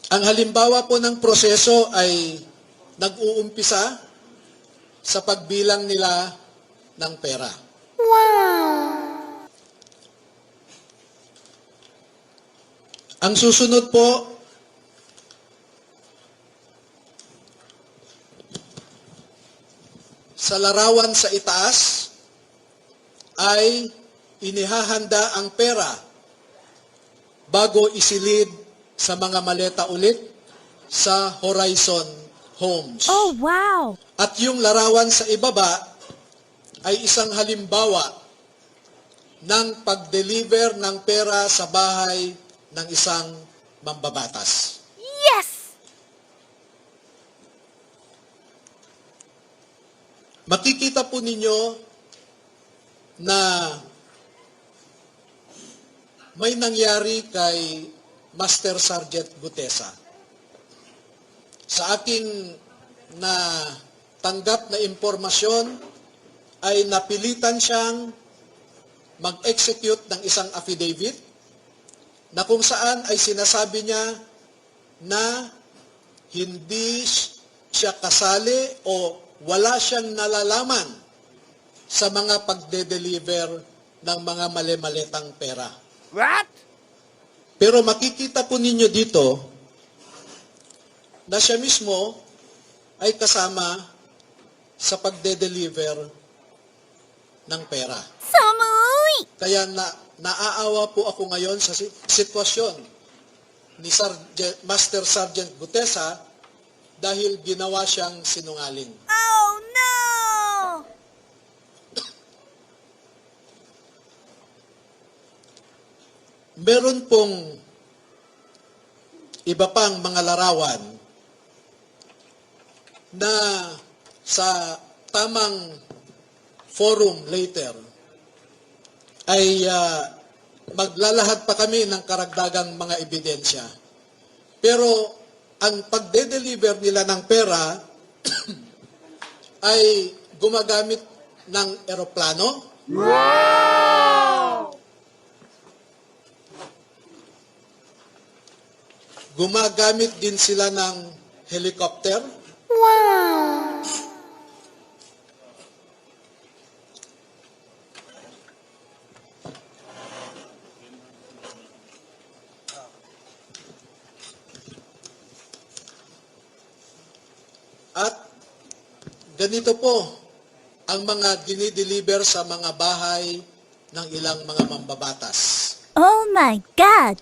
Ang halimbawa po ng proseso ay nag-uumpisa sa pagbilang nila ng pera. Ang susunod po, sa larawan sa itaas ay inihahanda ang pera bago isilid sa mga maleta ulit sa Horizon Homes. Oh, wow! At yung larawan sa ibaba ay isang halimbawa ng pag-deliver ng pera sa bahay ng isang mambabatas. Yes! Makikita po ninyo na may nangyari kay Master Sergeant Gutesa. Sa aking tanggap na impormasyon ay napilitan siyang mag-execute ng isang affidavit na kung saan ay sinasabi niya na hindi siya kasali o wala siyang nalalaman sa mga pagde-deliver ng mga mali-malitang pera. What? Pero makikita po ninyo dito na siya mismo ay kasama sa pagde-deliver ng pera. Samuy! Kaya naaawa po ako ngayon sa sitwasyon ni Master Sergeant Gutesa dahil ginawa siyang sinungaling. Oh, no! Meron pong iba pang mga larawan na sa tamang forum later ay maglalahad pa kami ng karagdagang mga ebidensya. Pero ang pagde-deliver nila ng pera ay gumagamit ng eroplano. Wow! Gumagamit din sila ng helicopter. Wow! At ganito po ang mga dinideliver sa mga bahay ng ilang mga mambabatas. Oh my God!